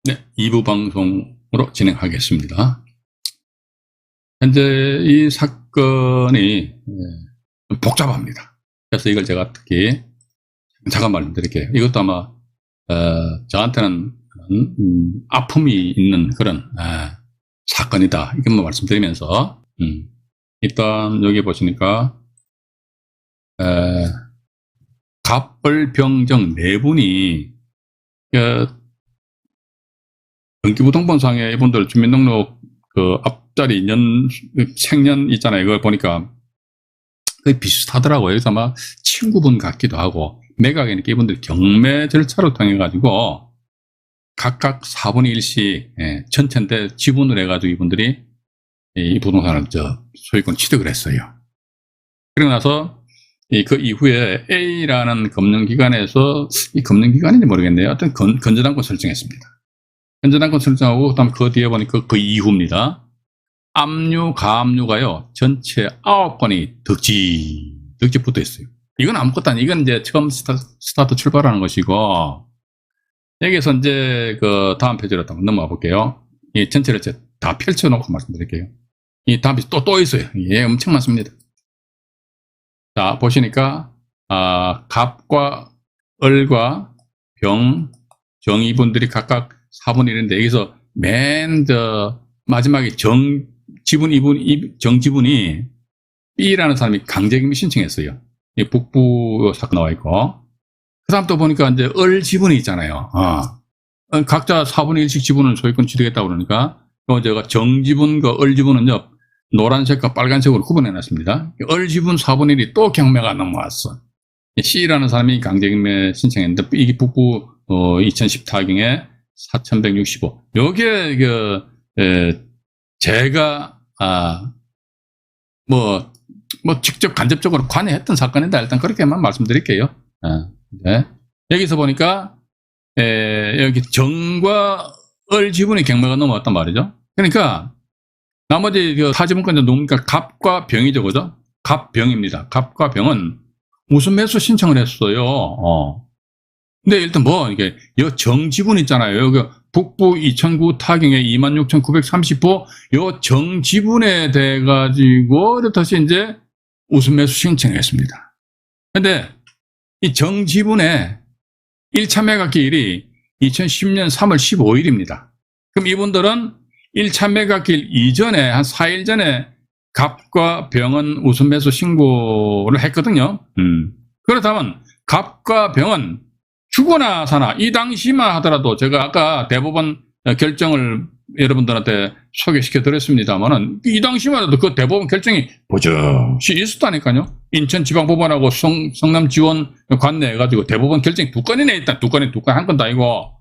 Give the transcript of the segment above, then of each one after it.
네, 2부 방송으로 진행하겠습니다. 현재 이 사건이 좀 복잡합니다. 그래서 이걸 제가 특히 잠깐 말씀드릴게요. 이것도 아마 저한테는 아픔이 있는 그런 사건이다. 이것만 말씀드리면서 일단 여기 보시니까 갑을병정 네 분이 등기부등본상에 이분들 주민등록 그 앞자리 생년 있잖아요. 이걸 보니까 거의 비슷하더라고요. 그래서 아마 친구분 같기도 하고, 매각이니까 이분들 경매 절차를 통해 가지고 각각 4분의 1씩 전체인데 지분을 해가지고 이분들이 이 부동산을 소유권 취득을 했어요. 그러고 나서 그 이후에 A라는 금융기관에서, 이 금융기관인지 모르겠네요. 어떤 건전당권 설정했습니다. 건전당권 설정하고, 그다음 그 뒤에 보니까 그 이후입니다. 압류, 가압류가요, 전체 9건이 덕지 붙어 있어요. 이건 아무것도 아니에요. 이건 이제 처음 스타트 출발하는 것이고, 여기서 이제 그 다음 페이지로 넘어가 볼게요. 이 전체를 다 펼쳐놓고 말씀드릴게요. 이 다음 페이지 또 있어요. 예, 엄청 많습니다. 자, 보시니까, 갑과 을과 병, 정이분들이 각각 4분의 1인데, 여기서 마지막에 정지분이 B라는 사람이 강제격리 신청했어요. 이 북부 사건 나와 있고. 그 다음 또 보니까 이제 을 지분이 있잖아요. 각자 4분의 1씩 지분을 소유권 취득했다고 그러니까, 제가 정지분과 을 지분은요, 노란색과 빨간색으로 구분해 놨습니다. 을 지분 4분의 1이 또 경매가 넘어왔어. C라는 사람이 강제경매 신청했는데, 이게 북부 2014경에 4165. 요게 제가 직접 간접적으로 관여했던 사건인데, 일단 그렇게만 말씀드릴게요. 네. 여기서 보니까 여기 정과 을 지분이 경매가 넘어왔단 말이죠. 그러니까 나머지 타지분권자 누굽니까? 갑과 병이죠, 그죠? 갑병입니다. 갑과 병은 우선 매수 신청을 했어요. 근데 일단 이게 정지분 있잖아요. 여기 북부 2009 타경에 26,930호 요 정지분에 대 가지고 다시 이제 우선 매수 신청을 했습니다. 근데 이 정지분의 1차 매각기일이 2010년 3월 15일입니다. 그럼 이분들은 1차 매각기일 이전에 한 4일 전에 갑과 병은 우선 매수 신고를 했거든요. 그렇다면 갑과 병은 죽거나 사나 이 당시만 하더라도, 제가 아까 대법원 결정을 여러분들한테 소개시켜 드렸습니다만은, 이 당시만 해도 그 대법원 결정이 버젓이 있었다니까요. 인천지방법원하고 성남지원 관내해가지고 대법원 결정이 2건이나 있다. 2건 한 건도 아니고,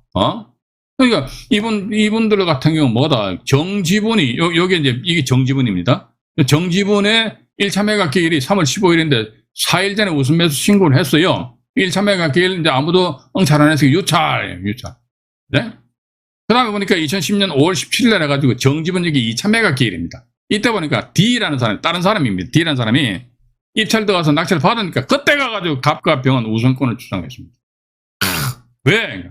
그러니까 이분들 같은 경우 뭐다? 정지분이 여기 이제 이게 정지분입니다. 정지분의 1차 매각기일이 3월 15일인데 4일 전에 우선 매수 신고를 했어요. 1차 매각기일 이제 아무도 응찰 안 해서 유찰. 네? 그 다음에 보니까 2010년 5월 17일 날 해가지고 정지분 여기 2차 매각기일입니다. 이때 보니까 D라는 사람, 다른 사람입니다. D라는 사람이 입찰 들어가서 낙찰을 받으니까 그때 가가지고 갑과 병은 우선권을 주장했습니다. 왜?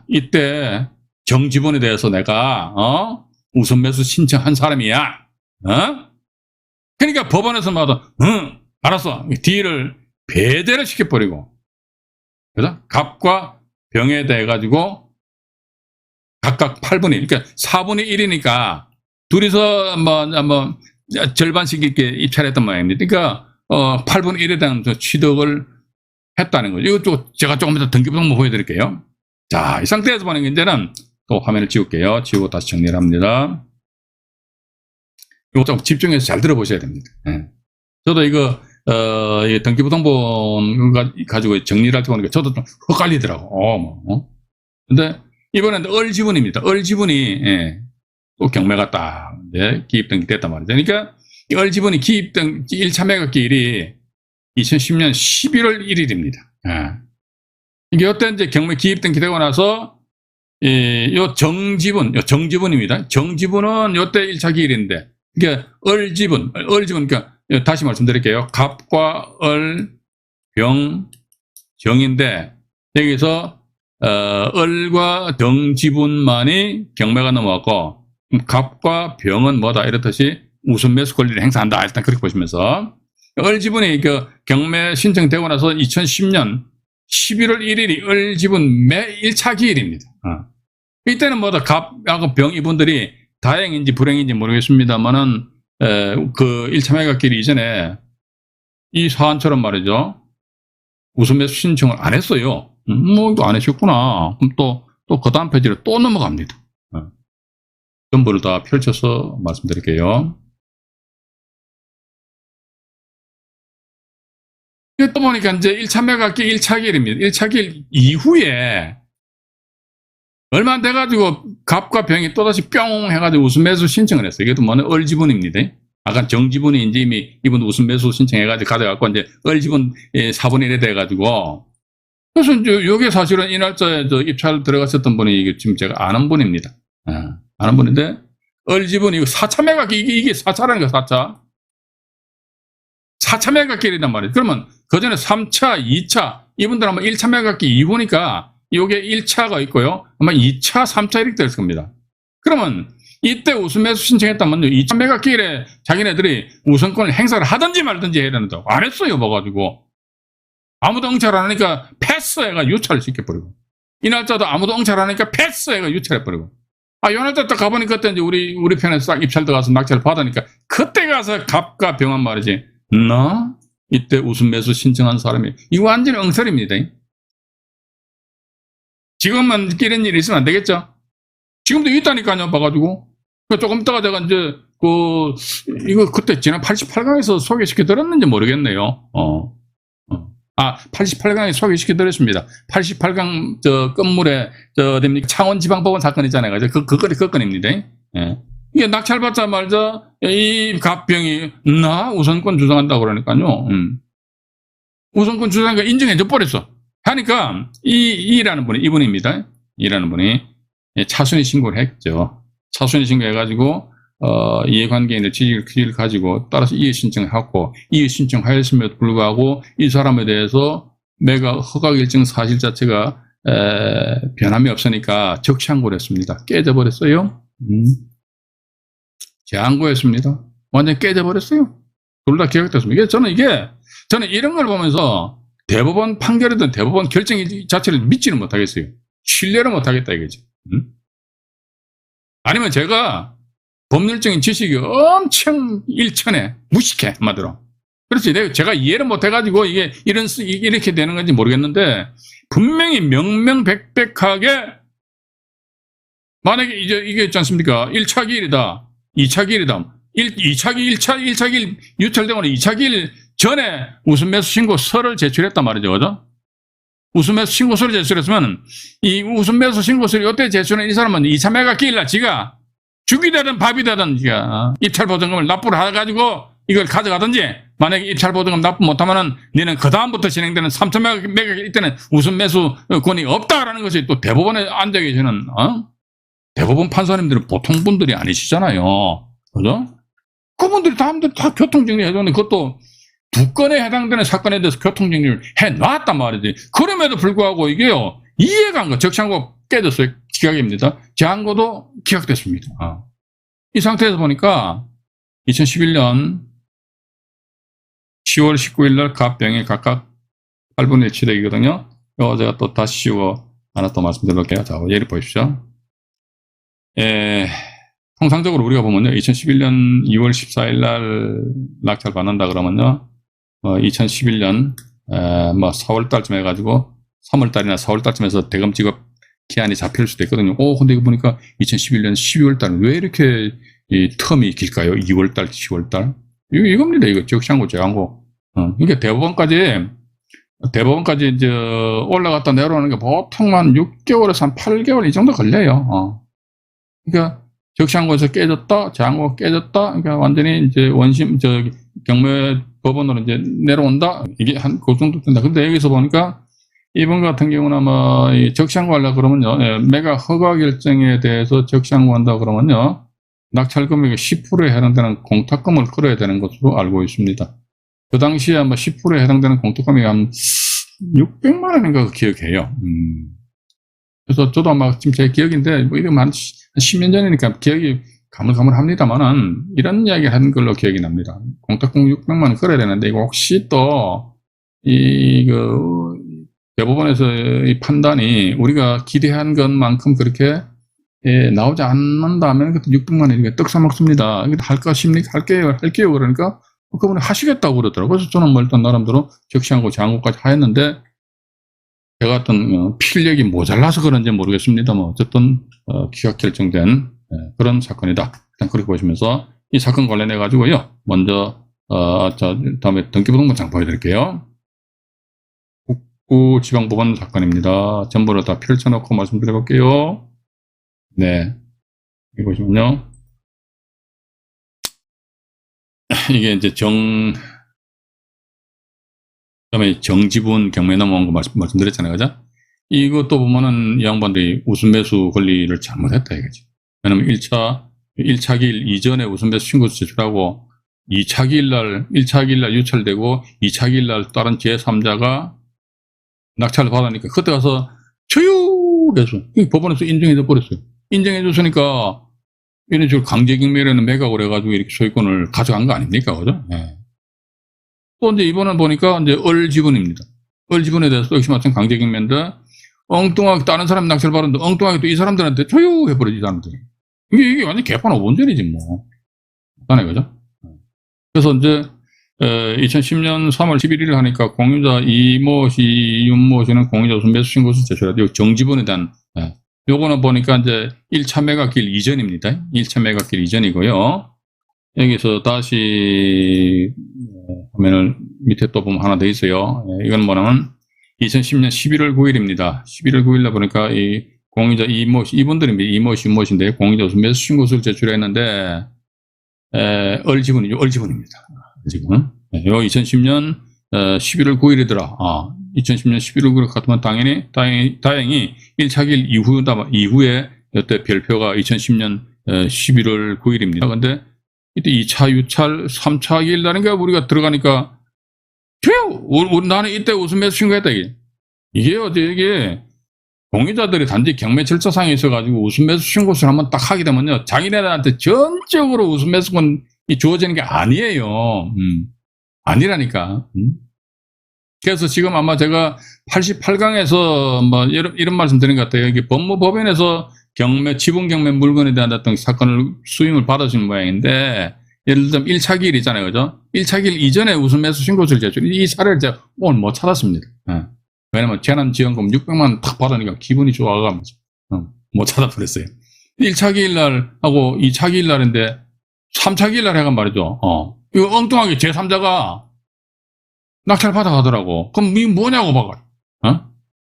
이때 정지분에 대해서 내가 우선 매수 신청한 사람이야. 그러니까 법원에서마다 알았어. D를 배제를 시켜버리고, 그죠? 갑과 병에 대해 가지고 각각 8분의 1, 그러니까 4분의 1이니까 둘이서 절반씩 이렇게 입찰했단 말입니다. 그러니까 8분의 1에 대한 취득을 했다는 거죠. 이것도 제가 조금 이따 등기부등본 보여드릴게요. 자, 이 상태에서 보는 게, 이제는 또 화면을 지울게요. 지우고 다시 정리를 합니다. 이거 좀 집중해서 잘 들어보셔야 됩니다. 저도 이거 등기부등본 가지고 정리를 할 때 보니까 저도 좀 헷갈리더라고. 근데 이번엔 을 지분입니다. 을 지분이 또 경매가 딱 기입등기 됐단 말이죠. 그러니까 을 지분이 기입등 1차 매각기일이 2010년 11월 1일입니다. 이게 이때 이제 경매 기입등기 되고 나서 요 정지분입니다. 정지분은 요때 1차 기일인데, 이게 을 지분, 그러니까 다시 말씀드릴게요. 갑과 을, 병, 정인데, 여기서 을과 정 지분만이 경매가 넘어갔고 갑과 병은 뭐다 이렇듯이 우선 매수 권리를 행사한다. 일단 그렇게 보시면서 을 지분이 그 경매 신청되고 나서 2010년 11월 1일이 을 지분 매 1차 기일입니다. 이때는 뭐다 갑하고 병 이분들이 다행인지 불행인지 모르겠습니다만은 그 1차 매각기일 이전에 이 사안처럼 말이죠. 우선 매수 신청을 안 했어요. 뭐 이거 안 하셨구나. 그럼 또 그 다음 페이지로 또 넘어갑니다. 전부를 다 펼쳐서 말씀드릴게요. 또 보니까 이제 1차 매각기 1차 기일입니다. 1차 기일 이후에 얼마 안 돼가지고 갑과 병이 또다시 뿅 해가지고 우선 매수 신청을 했어요. 이것도 뭐는 을 지분입니다. 아까 정 지분이 이제 이미 이분 우선 매수 신청해가지고 가져갖고 이제 을 지분 4분의 1에 돼가지고 그래서 이제 요게 사실은 이 날짜에 입찰 들어갔었던 분이 이게 지금 제가 아는 분입니다. 아는 분인데 을 지분 이거 4차 매각기 이게 4차라는 거야 4차. 4차 매각기이란 말이에요. 그러면 그 전에 3차, 2차 이분들 아마 1차 매각기 이후니까 요게 1차가 있고요. 아마 2차, 3차 이렇게 될 겁니다. 그러면 이때 우선 매수 신청했다면요. 2차 매각기일에 자기네들이 우선권을 행사를 하든지 말든지 해야 된다고. 안 했어요. 봐가지고. 아무도 응찰 안 하니까 패스해가 유찰을 시켜버리고. 이 날짜도 아무도 응찰 안 하니까 패스해가 유찰해버리고. 요 날짜 딱 가보니까 그때 이제 우리 편에서 싹 입찰 들어가서 낙찰을 받으니까 그때 가서 갑과 병한 말이지. 나? 이때 우선 매수 신청한 사람이. 이거 완전히 엉설입니다. 지금만 이런 일이 있으면 안 되겠죠? 지금도 있다니까요, 봐가지고. 조금 있다가 제가 이제, 이거 그때 지난 88강에서 소개시켜 드렸는지 모르겠네요. 88강에 소개시켜 드렸습니다. 88강, 끝물에, 됩니까? 창원지방법원 사건 있잖아요. 그 건입니다. 예. 이게 낙찰받자마자, 이 갑병이, 나 우선권 주장한다고 그러니까요. 우선권 주장한 거 인정해줘 버렸어. 하니까 이라는 분이 이분입니다. 이라는 분이 차순위 신고를 했죠. 차순위 신고해가지고 이해관계인의 지위를 가지고 따라서 이해 신청하고 이해 신청하였음에도 불구하고 이 사람에 대해서 매각 허가 일정 사실 자체가 변함이 없으니까 적시항고를 했습니다. 깨져버렸어요. 재항고했습니다. 완전 깨져버렸어요. 둘 다 기각됐습니다. 저는 이런 걸 보면서 대법원 판결이든 대법원 결정 자체를 믿지는 못하겠어요. 신뢰를 못하겠다 이거지. 아니면 제가 법률적인 지식이 엄청 일천해 무식해 한마디로. 그렇지. 제가 이해를 못해가지고 이게 이렇게 되는 건지 모르겠는데 분명히 명명백백하게 만약에 이게 있지 않습니까? 1차 기일이다. 2차 기일이다. 1차 기일 유찰되고 2차 기일 전에 우선 매수 신고서를 제출했단 말이죠. 그죠? 우선 매수 신고서를 제출했으면 이 우선 매수 신고서를 이때 제출한 이 사람은 2차 매각 기일날 지가 죽이 되든 밥이 되든 지가 입찰 보증금을 납부를 해가지고 이걸 가져가든지 만약에 입찰 보증금 납부 못하면은 너는 그 다음부터 진행되는 3차 매각 이때는 우선 매수 권이 없다라는 것이 또 대법원에 앉아 계시는 대법원 판사님들은 보통 분들이 아니시잖아요. 그죠? 그분들이 다 교통정리 해줬는데 그것도 2건에 해당되는 사건에 대해서 교통정리를 해놨단 말이지. 그럼에도 불구하고 이게요, 이해가 안 가. 적시항고 깨졌어요. 기각입니다. 재항고도 기각됐습니다. 이 상태에서 보니까 2011년 10월 19일 날 갑병이 각각 8분의 1치덱이거든요. 이거 제가 또 다시 이거 하나 또 말씀드릴게요. 자, 예를 보십시오. 통상적으로 우리가 보면요, 2011년 2월 14일 날 낙찰 받는다 그러면요, 2011년, 4월 달쯤 해가지고, 3월 달이나 4월 달쯤에서 대금 지급 기한이 잡힐 수도 있거든요. 근데 이거 보니까 2011년 12월 달, 왜 이렇게 이 텀이 길까요? 2월 달, 10월 달? 이겁니다. 이거 적시항고, 재항고. 그러니까 대법원까지 이제 올라갔다 내려오는 게 보통 한 6개월에서 한 8개월 이 정도 걸려요. 그러니까 적시항고에서 깨졌다, 재항고가 깨졌다, 그러니까 완전히 이제 경매 법원으로 이제 내려온다, 이게 한 그 정도 된다. 근데 여기서 보니까 이번 같은 경우는 아마 적시항고 하려고 그러면요, 매각 허가 결정에 대해서 적시항고 한다 그러면요, 낙찰 금액의 10%에 해당되는 공탁금을 끌어야 되는 것으로 알고 있습니다. 그 당시에 아마 10%에 해당되는 공탁금이 한 600만 원인가 기억해요. 그래서 저도 아마 지금 제 기억인데, 뭐 이러면 한 10년 전이니까 기억이 가물가물합니다만은, 이런 이야기 한 걸로 기억이 납니다. 공탁공 600만 원 걸어야 되는데, 이거 혹시 또, 대법원에서 이 판단이 우리가 기대한 것만큼 그렇게 나오지 않는다면 600만 원이 떡 사먹습니다. 할까 싶니까? 할게요. 그러니까 그분이 하시겠다고 그러더라고요. 그래서 저는 뭐 일단 나름대로 적시하고 제한고까지 하였는데, 제가 어떤 필력이 모자라서 그런지 모르겠습니다. 뭐 어쨌든 기각 결정된 그런 사건이다. 일단 그렇게 보시면서 이 사건 관련해 가지고요. 먼저 다음에 등기부등본장 보여드릴게요. 북부지방법원 사건입니다. 전부를 다 펼쳐놓고 말씀드려볼게요. 네, 여기 보시면요. 이게 이제 그다음에 정지분 경매 넘어온 거 말씀드렸잖아요. 그죠? 이것도 보면은 이 양반들이 우순매수 권리를 잘못했다 이거지. 왜냐면 1차 기일 이전에 우순매수 신고서 제출하고 2차 기일날 1차 기일날 유찰되고 2차 기일날 다른 제3자가 낙찰을 받으니까 그때 가서 저유해서 법원에서 인정해줘 버렸어요. 인정해줬으니까 이런 식으로 강제경매라는 매각을 해가지고 이렇게 소유권을 가져간 거 아닙니까? 그죠? 네. 또 이제 이번에 보니까 이제 얼지분입니다. 얼지분에 대해서 역시 마찬가지 강제경매인데 엉뚱하게 다른 사람 낙찰 받았는데 엉뚱하게 또 이 사람들한테 소유해버리지, 사람들이. 이게 완전 개판 5원전이지 뭐. 맞네, 그죠? 그래서 이제 2010년 3월 11일 하니까 공유자 이모 씨, 윤모 씨는 공유자 우순매수 신고서 제출하죠. 정지분에 대한 요거는 보니까 이제 1차 매각길 이전입니다. 1차 매각길 이전이고요. 여기서 다시 화면을 밑에 또 보면 하나 더 있어요. 이건 뭐냐면 2010년 11월 9일입니다. 11월 9일날 보니까 이 공유자 이모 씨, 이분들입니다. 이모 씨, 윤모 씨인데 공유자 우순매수 신고서를 제출했는데 얼지분이죠. 얼지분입니다. 지금 요 2010년 11월 9일이더라. 2010년 11월 9일 같으면 다행히 1차 길 이후에 이때 별표가 2010년 11월 9일입니다. 근데 이때 2차 유찰 3차 길 날인가 우리가 들어가니까 나는 이때 우순매수 신고했다 이게요. 이게 공유자들이 단지 경매 절차상에 있어가지고 우순매수 신고서를 한번 딱 하게 되면요, 자기네들한테 전적으로 우순매수권이 주어지는 게 아니에요. 아니라니까. 그래서 지금 아마 제가 88강에서 뭐 이런 말씀 드린 것 같아요. 이게 법무법인에서 지분 경매 물건에 대한 어떤 사건을 수임을 받으신 모양인데, 예를 들면 1차 기일 있잖아요. 그죠? 1차 기일 이전에 우순매수 신고서를 제출. 이 사례를 제가 오늘 못 찾았습니다. 왜냐면 재난지원금 600만 원 딱 받으니까 기분이 좋아가면서 못 찾아버렸어요. 1차 기일날 하고 2차 기일날인데 3차 기일날 해간 말이죠. 이거 엉뚱하게 제3자가 낙찰 받아가더라고. 그럼 이게 뭐냐고 봐가.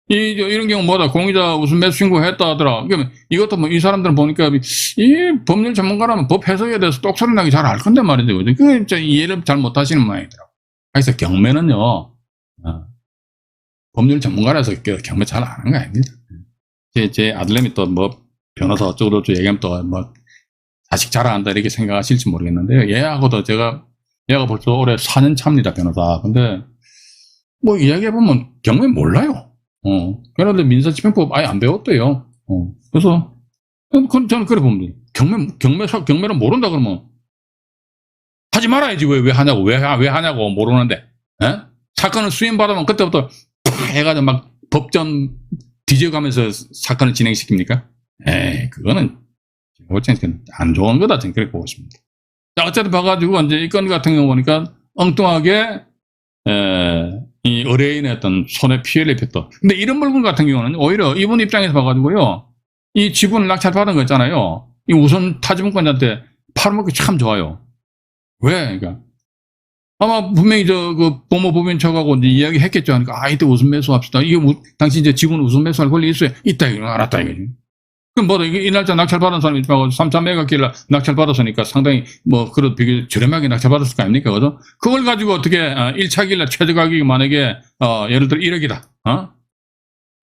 이런 경우 뭐다, 공유자 우순매수 신고했다 하더라. 그러면 이것도 뭐 이 사람들은 보니까 이 법률 전문가라면 법 해석에 대해서 똑소리 나게 잘 알 건데 말이죠. 그게 진짜 이해를 잘 못하시는 모양이더라고. 그래서 경매는요, 법률 전문가라서 경매 잘 아는 거 아닙니다. 제 아들내미 또 뭐 변호사 어쩌고 저쩌고 얘기하면 또 뭐 자식 자랑한다 이렇게 생각하실지 모르겠는데요. 얘가 벌써 올해 4년 차입니다, 변호사. 근데 뭐 이야기해보면 경매 몰라요. 걔네들 민사집행법 아예 안 배웠대요. 그래서 저는 그래 봅니다. 경매를 모른다 그러면 하지 말아야지. 왜 하냐고. 왜 하냐고 모르는데. 사건을 수임받으면 그때부터 해가지고 막 법전 뒤져가면서 사건을 진행시킵니까? 그거는 안 좋은 거다. 저는 그렇게 보고 있습니다. 자, 어쨌든 봐가지고 이제 이 건 같은 경우 보니까 엉뚱하게 이 의뢰인의 어떤 손해 피해를 입혔다. 근데 이런 물건 같은 경우는 오히려 이분 입장에서 봐가지고요, 이 지분을 낙찰받은 거 있잖아요. 이 우선 타지분권자한테 팔아먹기 참 좋아요. 왜? 그러니까 아마 분명히 법무법인 척하고 이제 이야기 했겠죠. 그러니까 이때 우선 매수합시다. 이게 당신 이제 지분 우선 매수할 권리 있어요. 있다 이거 알았다 이거지. 그럼 뭐다, 이 날짜 낙찰 받은 사람이 있다고 3차 매각길라 낙찰 받았으니까 상당히 뭐 그래도 되게 저렴하게 낙찰 받았을 거 아닙니까? 그죠? 그걸 가지고 어떻게 1차 길라 최저 가격이 만약에 예를 들어 1억이다.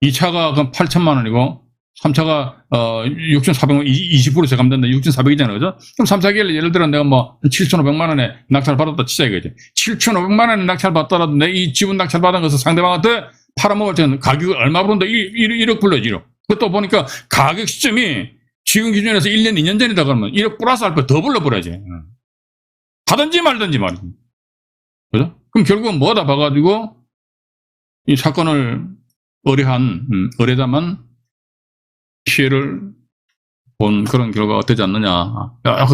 2차가 그럼 8천만 원이고 3차가 6,400만 20% 세감된다. 6,400이잖아요. 그죠? 그럼 3차 길라 예를 들어 내가 뭐 7,500만 원에 낙찰 받았다 치자 이거지. 7,500만 원에 낙찰 받더라도 내 이 지분 낙찰 받은 것을 상대방한테 팔아먹을 때는 가격을 얼마 부른다? 1억 불러야지. 1억. 그것도 보니까 가격 시점이 지금 기준에서 1년, 2년 전이다 그러면 1억 플러스 알파 더 불러버려야지. 하든지 말든지 말이지. 그죠? 그럼 결국은 뭐다 봐가지고 이 사건을 의뢰다만 피해를 본 그런 결과가 되지 않느냐. 야,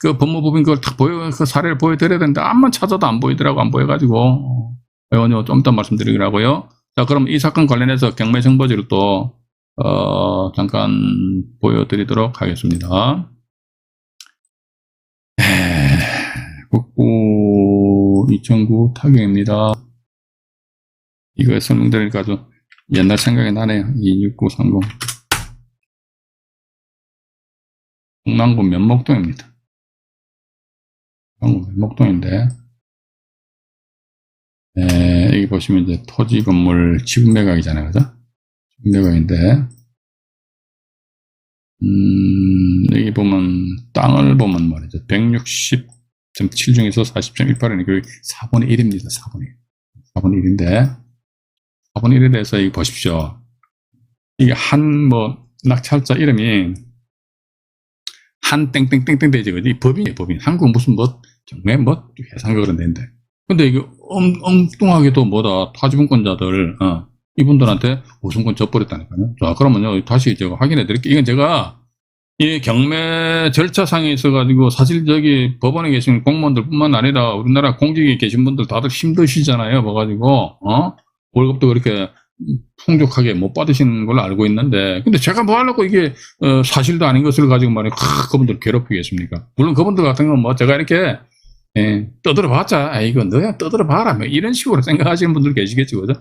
그 법무법인 그걸 딱 그 사례를 보여드려야 되는데 암만 찾아도 안 보이더라고. 안 보여가지고. 의원님 좀 이따 말씀드리라고요. 자, 그럼 이 사건 관련해서 경매 정보지를 또 잠깐 보여드리도록 하겠습니다. 국부 2009 타경입니다. 이거 설명드리니까 아주 옛날 생각이 나네요. 26930. 동남구 면목동입니다. 면목동인데, 여기 보시면 이제 토지 건물 지분 매각이잖아요. 그죠? 지분 매각인데, 여기 보면, 땅을 보면 말이죠. 160.7 중에서 40.18이니까 거의 4분의 1입니다. 4분의 1. 4분의 1인데, 4분의 1에 대해서 여기 보십시오. 이게 낙찰자 이름이 한 땡땡땡땡 되지, 그지? 법인. 한국 무슨 경매 회사인가 그런 데인데. 근데 이게 엉뚱하게도 타지분권자들, 이분들한테 우선권 져버렸다니까요. 자, 그러면요, 다시 제가 확인해 드릴게요. 이건 제가 이 경매 절차상에 있어가지고 사실 저기 법원에 계신 공무원들 뿐만 아니라 우리나라 공직에 계신 분들 다들 힘드시잖아요. 봐가지고, 월급도 그렇게 풍족하게 못 받으시는 걸로 알고 있는데, 근데 제가 뭐 하려고 이게 사실도 아닌 것을 가지고 말이야 그분들 괴롭히겠습니까? 물론 그분들 같은 경우는 제가 이렇게 떠들어봤자 이거 너야 떠들어봐라 이런 식으로 생각하시는 분들 계시겠죠, 그죠?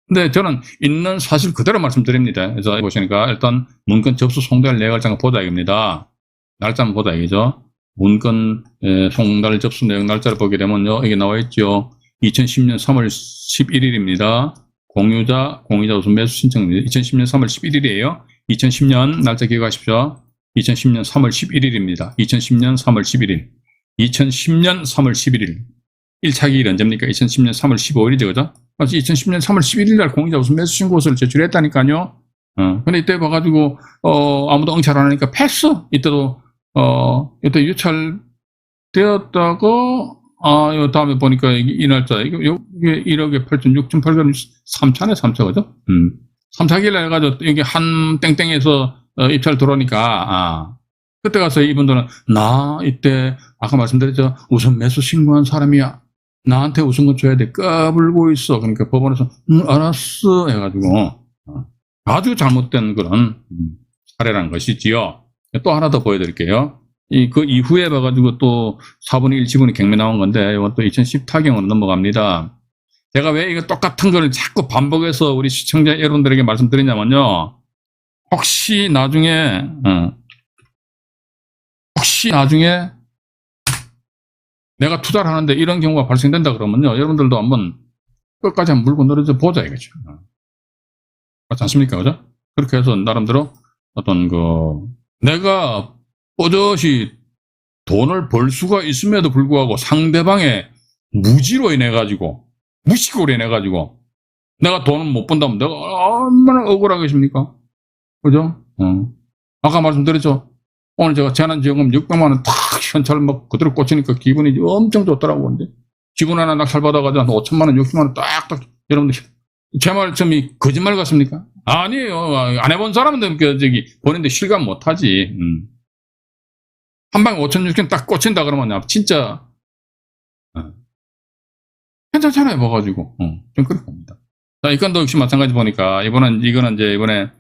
근데 저는 있는 사실 그대로 말씀드립니다. 그래서 보시니까 일단 문건 접수 송달 내역장 보자 이겁니다. 날짜는 보자 이거죠. 문건 송달 접수 내역 날짜를 보게 되면요, 이게 나와 있죠. 2010년 3월 11일입니다. 공유자 우선 매수 신청입니다. 2010년 3월 11일이에요. 2010년 날짜 기억하십시오. 2010년 3월 11일입니다. 2010년 3월 11일. 2010년 3월 11일. 1차 기일 언제입니까? 2010년 3월 15일이죠. 그죠? 그래서 2010년 3월 11일 날 공유자 우선 매수 신고서를 제출했다니까요. 근데 이때 봐가지고, 아무도 응찰 안 하니까 패스! 이때도, 이때 유찰되었다고, 요 다음에 보니까 이 날짜, 이게 1억에 8,6,800원, 3차네, 3차, 그죠? 3차 기일날 해가지고, 여기 한 땡땡에서 입찰 들어오니까, 그때 가서 이분들은, 이때, 아까 말씀드렸죠? 우선 매수 신고한 사람이야. 나한테 우선권 줘야 돼. 까불고 있어. 그러니까 법원에서, 알았어. 해가지고, 아주 잘못된 그런 사례라는 것이지요. 또 하나 더 보여드릴게요. 그 이후에 봐가지고 또 4분의 1 지분이 경매 나온 건데, 이건 또 2010 타경으로 넘어갑니다. 제가 왜 이거 똑같은 걸 자꾸 반복해서 우리 시청자 여러분들에게 말씀드리냐면요. 혹시 나중에 내가 투자를 하는데 이런 경우가 발생된다 그러면요, 여러분들도 한번 끝까지 한번 물고 늘어져 보자 이거죠. 그렇지 않습니까? 그죠? 그렇게 해서 나름대로 어떤 내가 뽀젓이 돈을 벌 수가 있음에도 불구하고 상대방의 무지로 인해가지고, 무식으로 인해가지고, 내가 돈을 못 번다면 내가 얼마나 억울하겠습니까? 그죠? 아까 말씀드렸죠? 오늘 제가 재난지원금 600만원 탁 현찰 그대로 꽂히니까 기분이 엄청 좋더라고. 근데 지분 하나 낙찰 받아가지고 한 5천만원, 60만원 딱딱, 여러분들, 제 말씀이 거짓말 같습니까? 아니에요. 안 해본 사람은 보는데 실감 못하지. 한 방에 5천, 6천 딱 꽂힌다 그러면 진짜 괜찮잖아요. 봐가지고 좀 그렇게 봅니다. 자, 이 건도 역시 마찬가지 보니까 이거는 이번에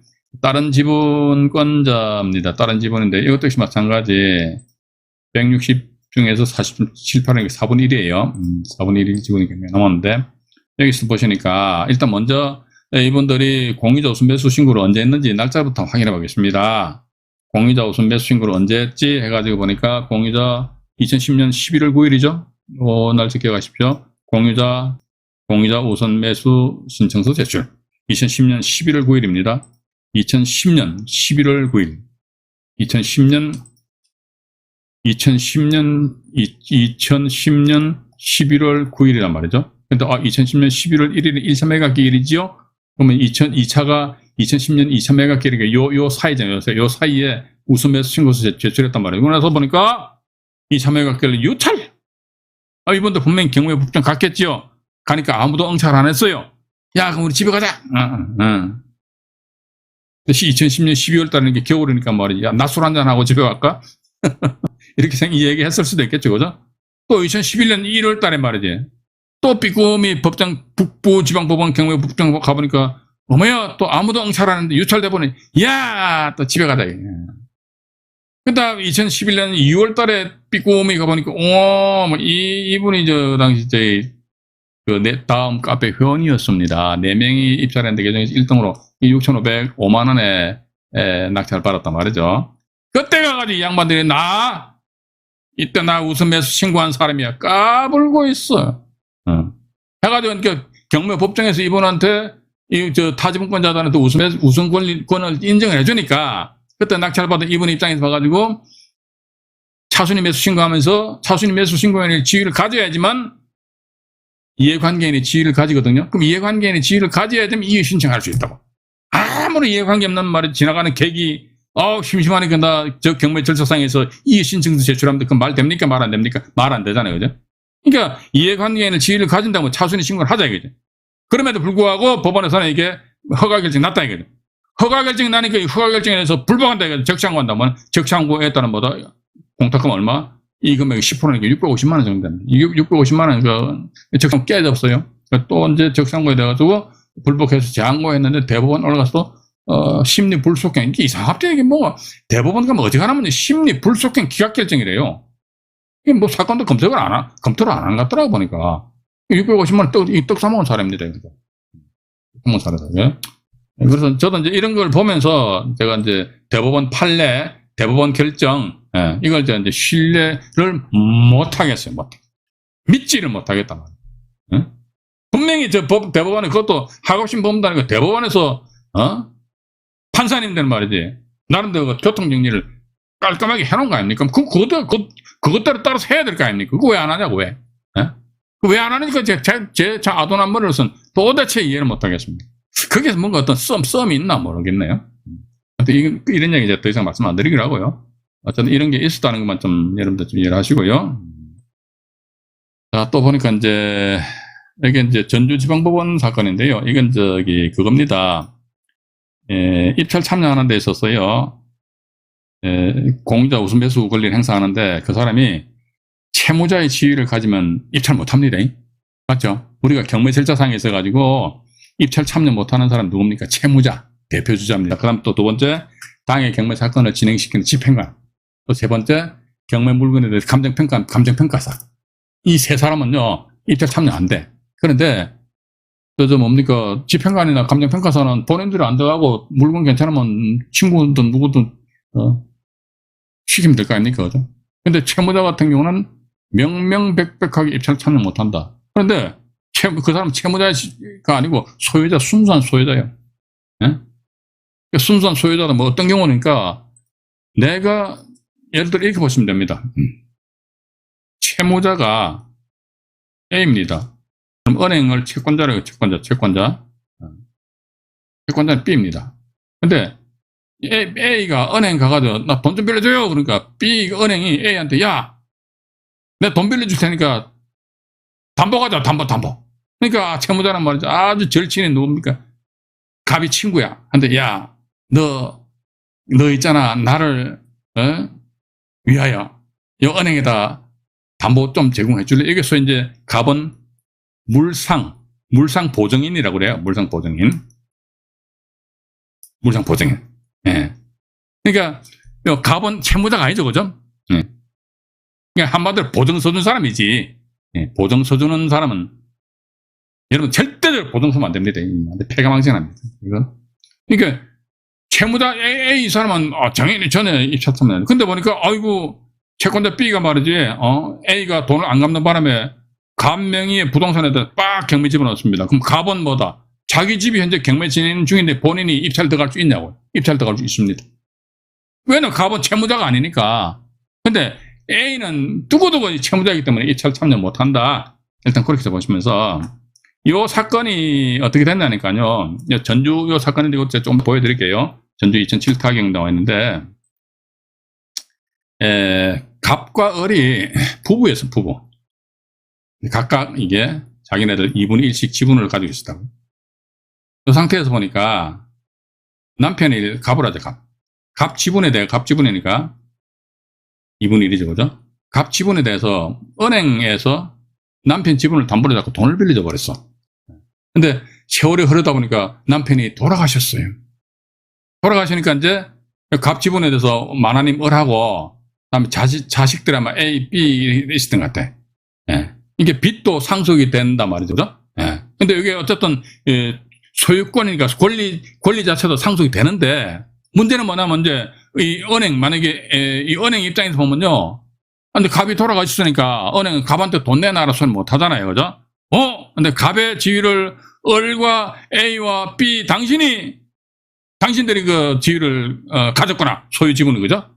다른 지분권자입니다. 다른 지분인데 이것도 역시 마찬가지 160 중에서 47%는 4분의 1이에요. 4분의 1 지분이 굉장히 남았는데, 여기서 보시니까 일단 먼저 이분들이 공유자 우선 매수 신고를 언제 했는지 날짜부터 확인해 보겠습니다. 공유자 우선 매수 신고를 언제 했지 해가지고 보니까 공유자 2010년 11월 9일이죠. 날짜 기억하십시오. 공유자 우선 매수 신청서 제출 2010년 11월 9일입니다. 2010년 11월 9일 2010년 11월 9일이란 말이죠. 근데 2010년 11월 1일이 1차 매각 기일이지요. 그러면 2차가 2010년 2000메가짜리 요 사이잖아요. 요 사이에 우선 매수 신고서 제출했단 말이에요. 그러고 나서 보니까 2000메가짜리 유찰. 이분들 분명히 경매 법정 갔겠지요. 가니까 아무도 응찰 안 했어요. 야, 그럼 우리 집에 가자. 2010년 12월 달에 겨울이니까 말이야. 야, 낮술 한잔 하고 집에 갈까? 이렇게 얘기했을 수도 있겠죠, 그죠? 또 2011년 1월 달에 말이지. 또 삐꾸미 법정 북부지방법원 경매법정 가보니까 어머야 또 아무도 응찰하는데 유찰돼 보니 야, 또 집에 가자. 그다음 2011년 2월 달에 삐꾸미 가보니까 뭐 이분이 저 당시 그 다음 카페 회원이었습니다. 4명이 입찰했는데 그중에서 1등으로 6,505만 원에 낙찰을 받았단 말이죠. 그때 가가지고 이 양반들이 이때 나 우선 매수 신고한 사람이야. 까불고 있어. 해가지고 그러니까 경매 법정에서 이분한테 저 타지분권자들한테 우선 권을 인정을 해주니까 그때 낙찰받은 이분 입장에서 봐가지고 차순위 매수 신고하면서 차순위 매수 신고인의 지위를 가져야지만 이해관계인의 지위를 가지거든요. 그럼 이해관계인의 지위를 가져야 되면 이해 신청할 수 있다고. 아무리 이해관계 없는 말이 지나가는 계기 심심하니까 나 저 경매 절차상에서 이해 신청서 제출하면 그 말 됩니까? 말 안 됩니까? 말 안 되잖아요. 그죠? 그러니까 이해관계인의 지위를 가진다면 차순위 신고를 하자 이거죠. 그럼에도 불구하고 법원에서는 이게 허가결정이 났다 이거죠. 허가결정이 나니까 이 허가결정에서 불복한다 이거죠. 적시항고한다면 적시항고에 따른 뭐다 공탁금 얼마? 이 금액이 10%니까 650만 원 정도 됩니다. 650만 원 그 적시항고 깨졌어요. 또 이제 적시항고에 돼가지고 불복해서 재항고했는데 대법원 올라가서 심리 불속행 이게 이상합니다. 이게 뭐 대법원 가면 어지간하면 심리 불속행 기각결정이래요. 이게 뭐 사건도 검토를 안 한 것 같더라고 보니까 650만 원 떡 사먹은 사람입니다. 사먹은 사람이에요. 그래서 저도 이제 이런 걸 보면서 제가 이제 대법원 판례, 대법원 결정 이걸 이제 신뢰를 못 하겠어요. 믿지를 못하겠단 말이에요. 분명히 저 대법원에 그것도 하급심 법무단이고 대법원에서 판사님들 말이지 나름대로 교통정리를 깔끔하게 해놓은 거 아닙니까? 그것대로 따라서 해야 될 거 아닙니까? 그거 왜 안 하냐고 왜? 왜 안 하니까 제 아도난머리로서는 도대체 이해를 못 하겠습니다. 거기서 뭔가 어떤 썸이 있나 모르겠네요. 이런 얘기 이제 더 이상 말씀 안 드리기로 하고요. 어쨌든 이런 게 있었다는 것만 좀 여러분들 좀 이해를 하시고요. 자, 또 보니까 이제 이게 이제 전주지방법원 사건인데요. 이건 그겁니다. 입찰 참여하는 데 있어서요. 공유자 우선 매수 권리를 행사하는데 그 사람이 채무자의 지위를 가지면 입찰 못합니다. 맞죠? 우리가 경매 절차상에 있어가지고 입찰 참여 못하는 사람 누굽니까? 채무자, 대표주자입니다. 그 다음 또 두 번째, 당해 경매 사건을 진행시키는 집행관. 또 세 번째, 경매 물건에 대해서 감정평가사. 이 세 사람은요, 입찰 참여 안 돼. 그런데, 뭡니까? 집행관이나 감정평가사는 본인들이 안 들어가고 물건 괜찮으면 친구든 누구든, 시키면 될 거 아닙니까? 그죠? 근데 채무자 같은 경우는 명명백백하게 입찰 참여 못 한다. 그런데, 그 사람 채무자가 아니고 소유자, 순수한 소유자예요. 예? 순수한 소유자는 뭐 어떤 경우니까 내가 예를 들어 이렇게 보시면 됩니다. 채무자가 A입니다. 그럼 은행을 채권자라고 채권자는 B입니다. 근데 A가 은행 가가지고 나 돈 좀 빌려줘요. 그러니까 B 은행이 A한테 야, 내가 돈 빌려줄 테니까 담보가자 담보. 그러니까 채무자란 말이죠. 아주 절친이 누굽니까? 갑이 친구야. 근데 야, 너 있잖아. 나를 위하여 이 은행에다 담보 좀 제공해 줄래? 여기서 이제 갑은 물상 보증인이라고 그래요. 물상 보증인. 예. 그러니까 갑은 채무자가 아니죠, 그죠? 예. 그러니까 한마디로 보증 서준 사람이지. 예. 보증 서주는 사람은 여러분 절대적으로 보증 서면 안 됩니다. 폐가망신합니다. 이거. 그러니까 채무자 A 이 사람은 당연히 전에 입찰 참여. 근데 보니까 아이고 채권자 B가 말이지 A가 돈을 안 갚는 바람에 갑 명의의 부동산에다 빡 경매 집어넣습니다. 그럼 갑은 뭐다? 자기 집이 현재 경매 진행 중인데 본인이 입찰 들어갈 수 있냐고. 입찰 들어갈 수 있습니다. 왜냐면 갑은 채무자가 아니니까. 근데 A는 두고두고 채무자이기 때문에 입찰 참여 못한다. 일단 그렇게 보시면서 요 사건이 어떻게 됐냐니까요. 전주 요 사건인데 이거 제가 좀 보여드릴게요. 전주 2007 타경 나와 있는데, 갑과 을이 부부였어, 부부. 각각 이게 자기네들 2분의 1씩 지분을 가지고 있었다고. 그 상태에서 보니까 남편이 갑을 하죠, 갑. 갑 지분에 대해, 갑 지분이니까 2분의 1이죠, 그죠? 갑 지분에 대해서 은행에서 남편 지분을 담보로 잡고 돈을 빌려줘 버렸어. 근데 세월이 흐르다 보니까 남편이 돌아가셨어요. 돌아가시니까 이제 갑 지분에 대해서 만화님 을하고 그다음에 자식들 아마 A, B 있었던 것 같아. 예. 이게 빚도 상속이 된단 말이죠. 그죠? 예. 근데 이게 어쨌든 소유권이니까 권리 자체도 상속이 되는데 문제는 뭐냐면 이제 이 은행 만약에 이 은행 입장에서 보면요. 근데 갑이 돌아가셨으니까 은행은 갑한테 돈 내놔라 소리 못 하잖아요. 그죠? 근데 갑의 지위를 을과 A와 B 당신들이 그 지위를 가졌구나. 소유 지분을. 그죠?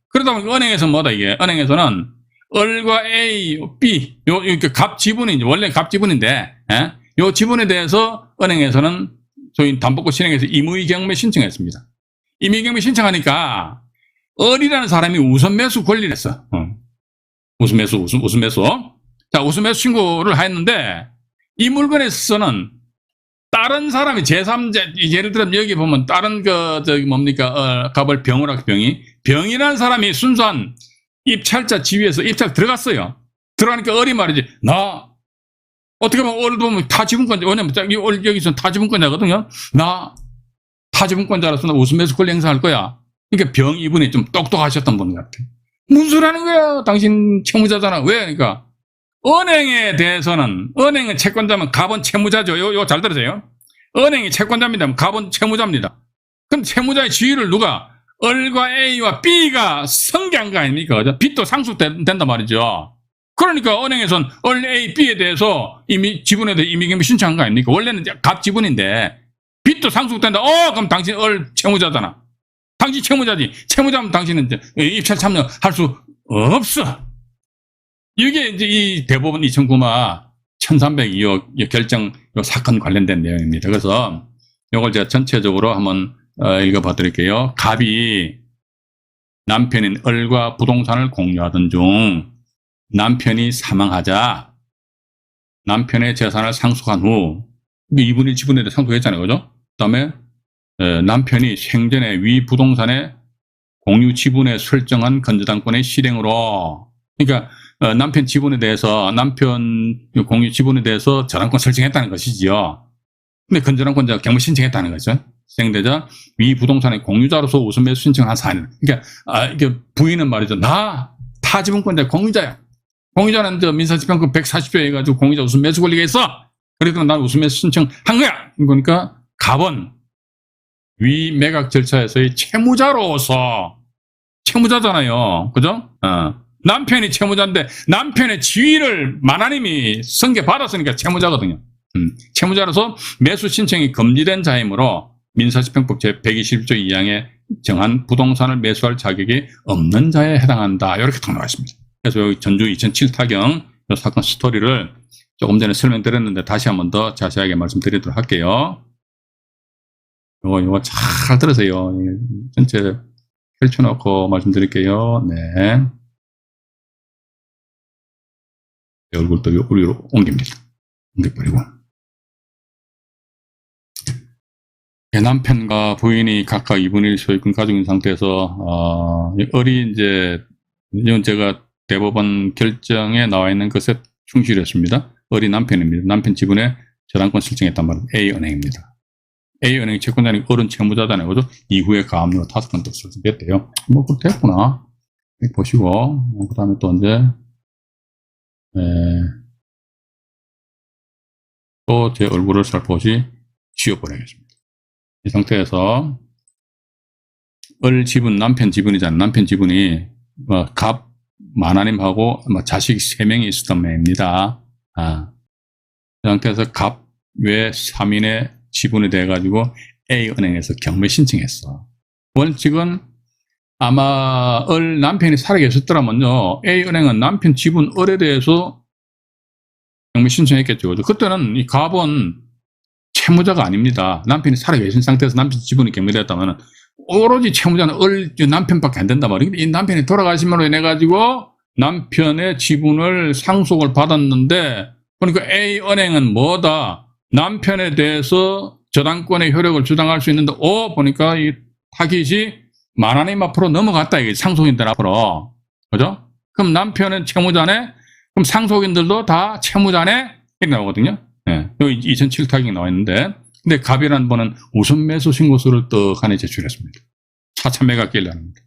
그러다 보니까 은행에서 뭐다 이게? 은행에서는 을과 A, B 이렇게 갑 지분이 원래 갑 지분인데 요 지분에 대해서 은행에서는 소위 담보권 실행해서 임의경매 신청했습니다. 임의경매 신청하니까 을이라는 사람이 우선 매수 권리를 했어. 우선 매수. 자, 우선 매수 신고를 했는데 이 물건에 있어서는 다른 사람이 제3자, 예를 들면 여기 보면 다른 갑을 병이라는 사람이 순수한 입찰자 지위에서 입찰 들어갔어요. 들어가니까 을이 말이지, 나 어떻게 보면 을도 보면 타지분권자, 왜냐면 여기서 타지분권자거든요. 나 타지분권자로서 나 우선 매수 권리 행사할 거야. 그러니까 병 이분이 좀 똑똑하셨던 분 같아. 무슨 소리 하는 거야? 당신 채무자잖아. 왜? 그러니까 은행에 대해서는 은행의 채권자면 갑은 채무자죠. 요 잘 들으세요. 은행이 채권자입니다. 갑은 채무자입니다. 그럼 채무자의 지위를 누가? 을과 A와 B가 승계한 거 아닙니까? 그죠? 빚도 상속된단 말이죠. 그러니까 은행에서는 을 A, B에 대해서 이미 지분에 대해 임의경매 신청한 거 아닙니까? 원래는 갑 지분인데 빚도 상속된다. 그럼 당신 을 채무자잖아. 당신 채무자지. 채무자면 당신은 이제 입찰 참여할 수 없어. 이게 이제 이 대법원 2009마 1302호 결정 요 사건 관련된 내용입니다. 그래서 이걸 제가 전체적으로 한번 읽어봐 드릴게요. 갑이 남편인 을과 부동산을 공유하던 중 남편이 사망하자 남편의 재산을 상속한 후 2분의 1 지분에 대해 상속했잖아요. 그죠? 그 다음에 남편이 생전에 위 부동산의 공유 지분에 설정한 건저당권의 실행으로, 그러니까 남편 지분에 대해서, 남편 공유 지분에 대해서 저당권 설정했다는 것이지요. 근데 건저당권자가 경매 신청했다는 거죠. 시행되자 위 부동산의 공유자로서 우선 매수 신청한 사안. 그러니까 이게 부인은 말이죠. 나 타지분권자 공유자야. 공유자는 민사집행법 140조에 해가지고 공유자 우선 매수 권리가 있어. 그래도 난 우선 매수 신청한 거야. 그러니까 갑은 위 매각 절차에서의 채무자로서, 채무자잖아요. 그죠? 남편이 채무자인데 남편의 지위를 만화님이 승계받았으니까 채무자거든요. 채무자로서 매수 신청이 금지된 자이므로 민사집행법 제121조 2항에 정한 부동산을 매수할 자격이 없는 자에 해당한다. 이렇게 딱 나와 있습니다. 그래서 여기 전주 2007 타경 이 사건 스토리를 조금 전에 설명드렸는데 다시 한 번 더 자세하게 말씀드리도록 할게요. 이거 잘 들으세요. 전체 펼쳐놓고 말씀드릴게요. 네. 얼굴도 우리로 옮깁니다. 옮겨버리고. 남편과 부인이 각각 2분의 1 소유권 가지고 있는 상태에서, 을이 이건 제가 대법원 결정에 나와 있는 것에 충실했습니다. 을이 남편입니다. 남편 지분에 저당권 설정했단 말은 A은행입니다. A은행이 채권자니 을은 채무자잖아요. 그죠? 이후에 가압류가 5건 또 설정됐대요. 그거 됐구나. 보시고, 그 다음에 또 이제, 또 제 얼굴을 살포시 지워버리겠습니다. 이 상태에서 을 지분, 남편 지분이잖아요. 남편 지분이 갑 만화님하고 자식 3명이 있었던 모양입니다. 이 상태에서 갑 외 3인의 지분에 대해 가지고 A은행에서 경매 신청했어. 원칙은 아마 을 남편이 살아 계셨더라면요, A은행은 남편 지분 을에 대해서 경매 신청했겠죠. 그죠? 그때는 이 갑은 채무자가 아닙니다. 남편이 살아계신 상태에서 남편 지분이 경매되었다면 오로지 채무자는 남편밖에 안 된단 말이에요. 이 남편이 돌아가심으로 인해 가지고 남편의 지분을 상속을 받았는데, 그러니까 A은행은 뭐다? 남편에 대해서 저당권의 효력을 주장할 수 있는데, 보니까 이 타깃이 만한님 앞으로 넘어갔다, 이게 상속인들 앞으로. 그죠? 그럼 남편은 채무자네? 그럼 상속인들도 다 채무자네? 이렇게 나오거든요. 예. 여기 2007 타깃이 나와 있는데, 근데 갑이라는 번은 우선 매수 신고서를 떡하니 제출했습니다. 차차 매각기를 합니다.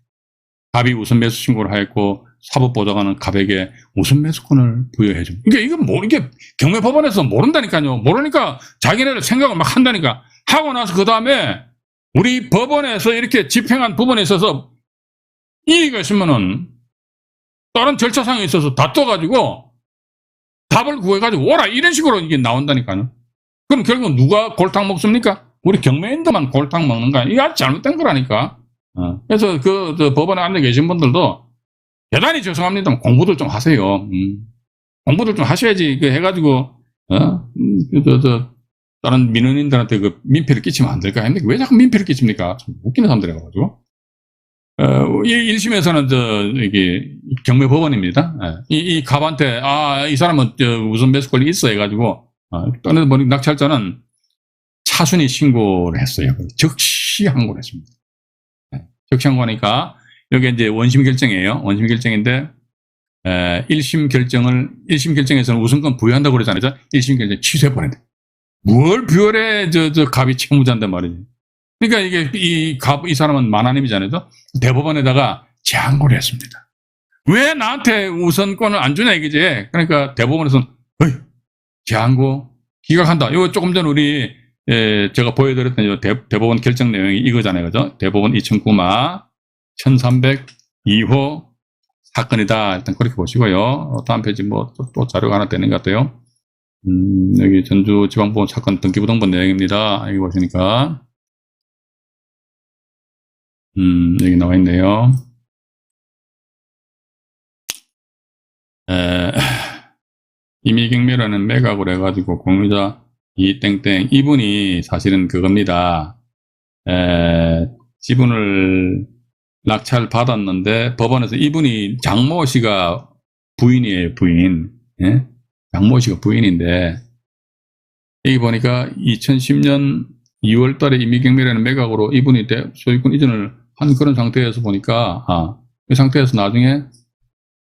갑이 우선 매수 신고를 하였고, 사법보좌관은 갑에게 우선 매수권을 부여해줍니다. 이게 경매법원에서 모른다니까요. 모르니까 자기네들 생각을 막 한다니까. 하고 나서 그 다음에 우리 법원에서 이렇게 집행한 부분에 있어서 이의가 있으면은 다른 절차상에 있어서 다퉈가지고 답을 구해가지고 오라, 이런 식으로 이게 나온다니까요. 그럼 결국 누가 골탕 먹습니까? 우리 경매인들만 골탕 먹는 거야. 이게 아주 잘못된 거라니까. 그래서 그 법원에 앉아 계신 분들도 대단히 죄송합니다만 공부들 좀 하세요. 공부들 좀 하셔야지. 해가지고 다른 민원인들한테 그 민폐를 끼치면 안 될까 했는데 왜 자꾸 민폐를 끼칩니까? 참 웃기는 사람들이라가지고. 1심에서는 이게 경매법원입니다. 이 갑한테 이 사람은 우선 매수 권리 있어 해가지고 떠내버린 낙찰자는 차순위 신고를 했어요. 즉시 항고를 했습니다. 즉시 항고하니까 여기 이제 원심 결정이에요. 원심 결정인데 1심 결정에서는 우선권 부여한다고 그러잖아요. 1심 결정 취소해버린대. 뭘 부여래, 갑이 채무자인데 말이지. 그러니까 이 사람은 만한님이잖아요. 대법원에다가 재항고를 했습니다. 왜 나한테 우선권을 안 주냐 이거지. 그러니까 대법원에서는 재항고 기각한다. 이거 조금 전 우리 제가 보여드렸던 대법원 결정 내용이 이거잖아요. 그죠? 대법원 2009마 1302호 사건이다. 일단 그렇게 보시고요. 다음 페이지 또 자료가 하나 되는 것 같아요. 여기 전주지방법원 사건 등기부등본 내용입니다. 여기 보시니까 여기 나와 있네요. 임의경매라는 매각을 해가지고 공유자 이땡땡 이분이 사실은 그겁니다. 지분을 낙찰 받았는데 법원에서 이분이 장모 씨가 부인이에요. 부인. 예? 장모 씨가 부인인데 여기 보니까 2010년 2월 달에 임의경매라는 매각으로 이분이 소유권 이전을 한 그런 상태에서 보니까 그 상태에서 나중에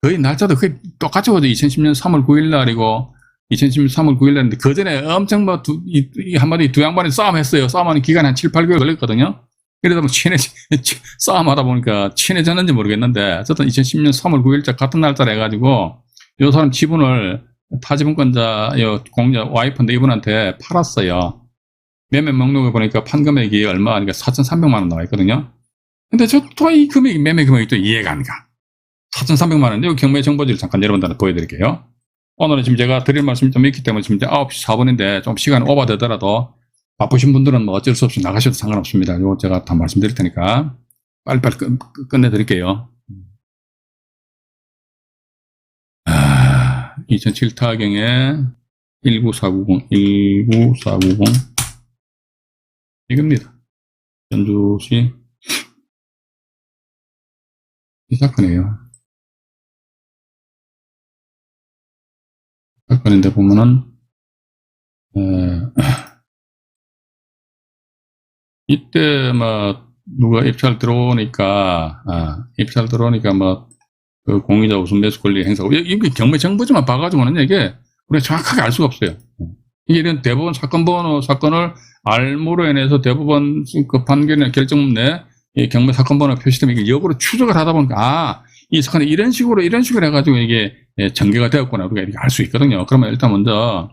거의 날짜도 거의 똑같이 오죠. 2010년 3월 9일 날이고 2010년 3월 9일 날인데 그 전에 엄청 한마디 두 양반이 싸움했어요. 싸움하는 기간이 한 7, 8개월 걸렸거든요. 이러다 보면 싸움하다 보니까 친해졌는지 모르겠는데 어쨌든 2010년 3월 9일자 같은 날짜를 해가지고 이 사람 지분을 타지분권자 공자 와이프인데 이분한테 팔았어요. 매매 목록에 보니까 판 금액이 얼마, 그러니까 4,300만 원 나와 있거든요. 근데 또 이 금액, 매매 금액이 또 이해가 안 가. 4,300만 원인데, 경매 정보지를 잠깐 여러분들한테 보여드릴게요. 오늘은 지금 제가 드릴 말씀이 좀 있기 때문에 지금 이제 9시 4분인데 좀 시간이 오버되더라도 바쁘신 분들은 뭐 어쩔 수 없이 나가셔도 상관없습니다. 이거 제가 다 말씀드릴 테니까 빨리빨리 끝내드릴게요. 2007 타경에 19490 이겁니다. 전주시 이 사건이에요. 사건인데 보면은 이때 누가 입찰 들어오니까 그 공유자 우선 매수 권리 행사고 이게 경매 정보지만 봐가지고는 이게 우리가 정확하게 알 수가 없어요. 이게 이런 대법원 사건을 알므로 인해서 대법원 그 판결이나 결정 내 경매 사건 번호 표시되면 이게 역으로 추적을 하다 보니까 이 사건이 이런 식으로 해가지고 이게 전개가 되었구나 우리가 이렇게 알 수 있거든요. 그러면 일단 먼저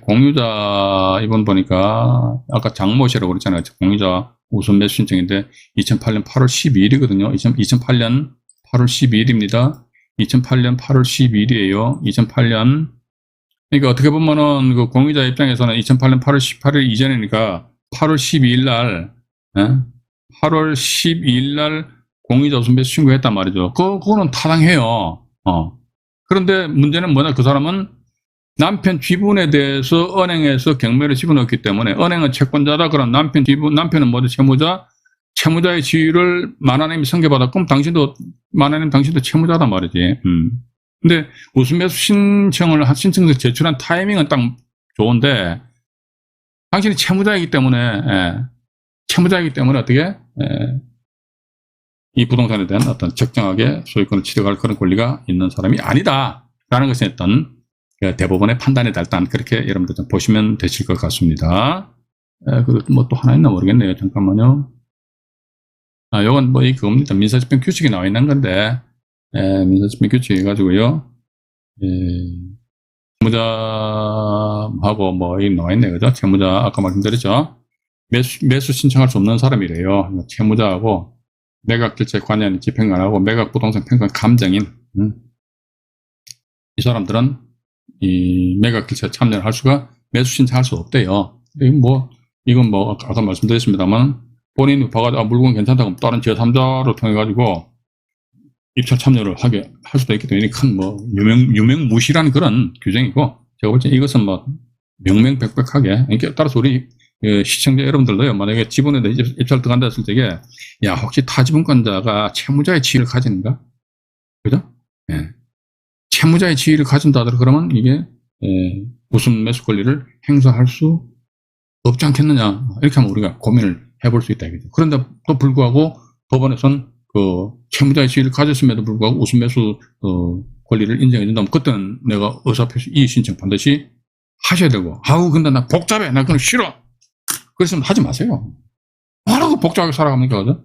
공유자 이번 보니까 아까 장모 씨라고 그랬잖아요. 공유자 우선 매수 신청인데 2008년 8월 12일이거든요. 2008년 8월 12일입니다. 2008년 8월 12일이에요. 2008년 그러니까 어떻게 보면은 그 공유자 입장에서는 2008년 8월 18일 이전이니까 8월 12일 날 8월 12일 날 공유자 우선 매수 신고했단 말이죠. 그거는 타당해요. 그런데 문제는 뭐냐, 그 사람은 남편 지분에 대해서 은행에서 경매를 집어넣었기 때문에 은행은 채권자다. 그럼 남편은 뭐죠? 채무자의 지위를 만화님이 선고받았고 그럼 당신도 채무자단 말이지. 근데 우수매수 신청서 제출한 타이밍은 딱 좋은데 당신이 채무자이기 때문에 어떻게 이 부동산에 대한 어떤 적정하게 소유권을 취득할 그런 권리가 있는 사람이 아니다라는 것에 어떤 대법원의 판단이다. 일단 그렇게 여러분들 좀 보시면 되실 것 같습니다. 그리고 뭐 또 하나 있나 모르겠네요. 잠깐만요. 요건 뭐 이겁니다. 민사집행 규칙이 나와 있는 건데 민사집행 규칙 해가지고요. 채무자하고 뭐 이 나와 있네요. 그죠? 채무자 아까 말씀드렸죠. 매수 신청할 수 없는 사람이래요. 채무자하고 매각결제 관여인 집행관하고 매각부동산 평가 감정인 이 사람들은 이 매각결제 참여를 할 수가 매수 신청할 수 없대요. 이건 뭐 아까 말씀드렸습니다만 본인이 봐가지고 물건 괜찮다고 다른 제3자로 통해 가지고 입찰 참여를 할 수도 있기 때문에 큰 뭐 유명무실한 그런 규정이고 제가 볼 때 이것은 뭐 명명백백하게 그러니까 따라서 우리 시청자 여러분들도요, 만약에 지분에 대해 입찰 들어간다 했을 때에, 야, 혹시 타지분권자가 채무자의 지위를 가지는가? 그죠? 예. 채무자의 지위를 가진다 하더라도 그러면 이게, 우선 매수 권리를 행사할 수 없지 않겠느냐. 이렇게 하면 우리가 고민을 해볼 수 있다. 이거죠. 그런데도 불구하고 법원에서는 그 채무자의 지위를 가졌음에도 불구하고 우선 매수, 권리를 인정해준다면 그때는 내가 의사표시 이의신청 반드시 하셔야 되고, 근데 나 복잡해. 나 그건 싫어. 그랬으면 하지 마세요. 뭐라고 복잡하게 살아갑니까, 그죠?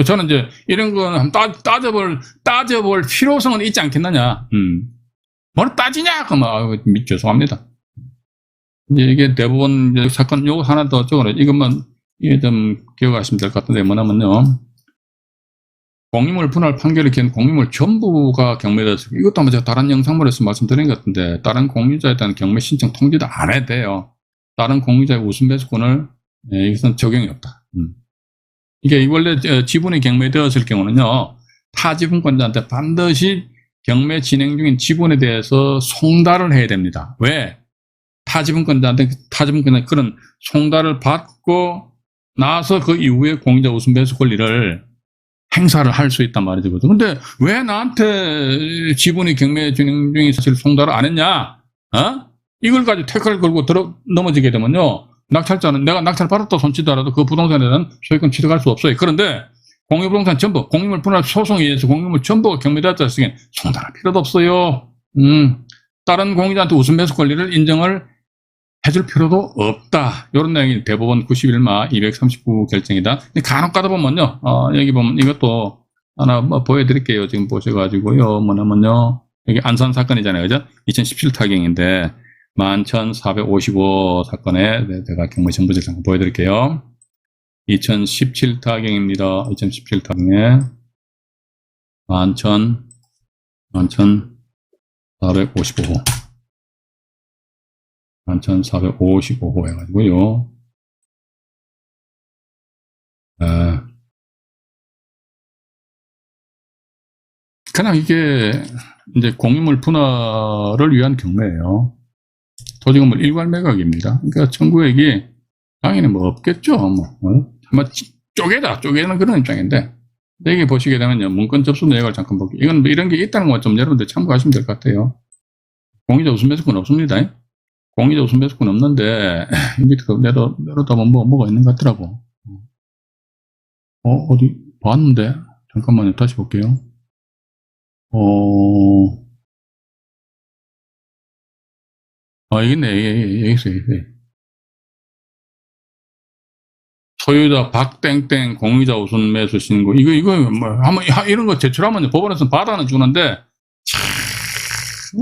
저는 이제 이런 거는 따져볼 필요성은 있지 않겠느냐. 뭘 따지냐? 그러면 죄송합니다. 이제 이게 대부분 이제 사건 요거 하나 더 적어라. 이것만 이게 좀 기억하시면 될 것 같은데 뭐냐면요. 공유물 분할 판결을 기한 공유물 전부가 경매되었어요. 이것도 아마 제가 다른 영상물에서 말씀드린 것 같은데 다른 공유자에 대한 경매 신청 통지도 안 해도 돼요. 다른 공유자의 우선 매수권을 이것은 적용이 없다. 이게 원래 지분이 경매되었을 경우는요. 타지분권자한테 반드시 경매 진행 중인 지분에 대해서 송달을 해야 됩니다. 왜? 타지분권자한테 그런 송달을 받고 나서 그 이후에 공유자 우선 매수 권리를 행사를 할 수 있단 말이죠. 근데 왜 나한테 지분이 경매 진행 중인 사실 송달을 안 했냐? 이걸 가지고 태클을 걸고 넘어지게 되면요. 낙찰자는 내가 낙찰 받았다 손치더라도 그 부동산에 대한 소유권 취득할 수 없어요. 그런데 공유부동산 전부, 공유물 분할 소송에 의해서 공유물 전부가 경매되었다 했으니 송달할 필요도 없어요. 다른 공유자한테 우선 매수 권리를 인정을 해줄 필요도 없다. 이런 내용이 대법원 91마 239 결정이다. 간혹 가다 보면요. 여기 보면 이것도 하나 뭐 보여드릴게요. 지금 보셔가지고요. 뭐냐면요. 여기 안산 사건이잖아요. 그죠? 2017 타경인데 11,455 사건에 제가 경매 정보질 잠깐 보여드릴게요. 2017 타경입니다. 2017 타경에 11,455호 11,455호 해가지고요. 그냥 이게 이제 공유물 분할을 위한 경매예요. 토지건물 일괄 매각입니다. 그러니까 청구액이 당연히 뭐 없겠죠. 아마 쪼개는 그런 입장인데 여기 보시게 되면요. 문건 접수 내역을 잠깐 볼게요. 이건 뭐 이런 게 있다는 것 좀 여러분들 참고하시면 될 것 같아요. 공유자 우선 매수권 없습니다. 공유자 우선 매수권 없는데 밑에 내려다 보면 뭐가 있는 것 같더라고. 어디 봤는데 잠깐만요. 다시 볼게요. 여기 있네. 여기 있어요. 소유자 박땡땡 공유자 우선 매수 신고. 이거 뭐 한번 이런 거 제출하면 법원에서 받아는 주는데 참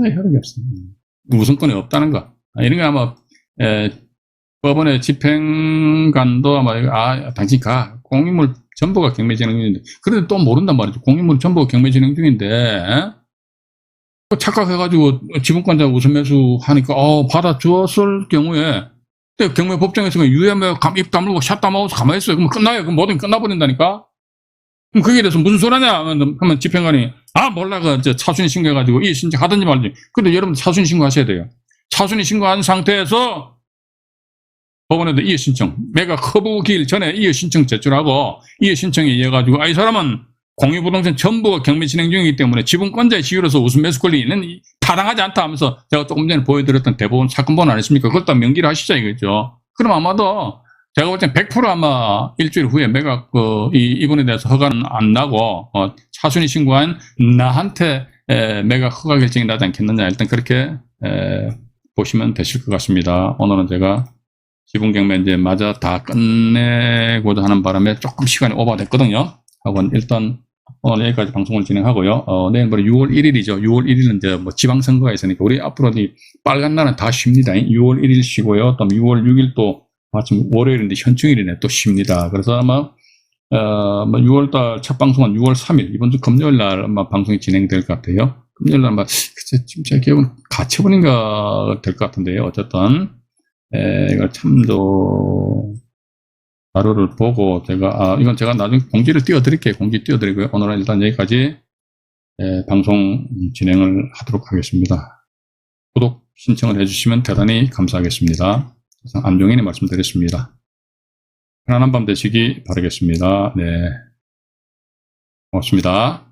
혈액이 없습니다. 우선권이 없다는 거. 이런 거 아마 법원의 집행관도 아마 당신 가 공유물 전부가 경매 진행 중인데 그런데 또 모른단 말이죠. 공유물 전부가 경매 진행 중인데 착각해가지고 지분권자 우선 매수 하니까 받아주었을 경우에 경매 법정에서 유예매 입 다물고 샷 다마우스 가만히 있어요. 그럼 끝나요. 그럼 모든 끝나버린다니까. 그럼 거기에 대해서 무슨 소리냐 하면 집행관이 몰라 저 차순위 신고해가지고 이의 신청하든지 말든지. 근데 여러분 차순위 신고하셔야 돼요. 차순위 신고한 상태에서 법원에도 이의 신청, 매각 허브기일 전에 이의 신청 제출하고 이의 신청에 의해 가지고 이 사람은 공유부동산 전부가 경매 진행 중이기 때문에 지분권자의 지위로서 우선 매수 권리는 타당하지 않다 하면서 제가 조금 전에 보여드렸던 대법원 사건본 아니십니까? 그걸 다 명기를 하시자 이거죠. 그럼 아마도 제가 볼 땐 100% 아마 일주일 후에 매각 이분에 대해서 허가는 안 나고 차순위 신고한 나한테 매각 허가 결정이 나지 않겠느냐. 일단 그렇게 보시면 되실 것 같습니다. 오늘은 제가 지분경매 이제 마저 다 끝내고자 하는 바람에 조금 시간이 오버됐거든요. 하고 일단 오늘 여기까지 방송을 진행하고요. 내일 모레 6월 1일이죠. 6월 1일은 이제 뭐 지방선거가 있으니까 우리 앞으로 빨간 날은 다 쉽니다. 6월 1일 쉬고요. 또 6월 6일 또 마침 월요일인데 현충일이네 또 쉽니다. 그래서 아마 6월달 첫 방송은 6월 3일 이번 주 금요일 날 아마 방송이 진행될 것 같아요. 금요일 날 아마 지금 제 기억은 가처분인가 될 것 같은데요. 어쨌든 이걸 참조 자료를 보고 제가 이건 제가 나중에 공지를 띄워드릴게요. 공지 띄워드리고요. 오늘은 일단 여기까지 방송 진행을 하도록 하겠습니다. 구독 신청을 해주시면 대단히 감사하겠습니다. 안종인이 말씀드렸습니다. 편안한 밤 되시기 바라겠습니다. 네, 고맙습니다.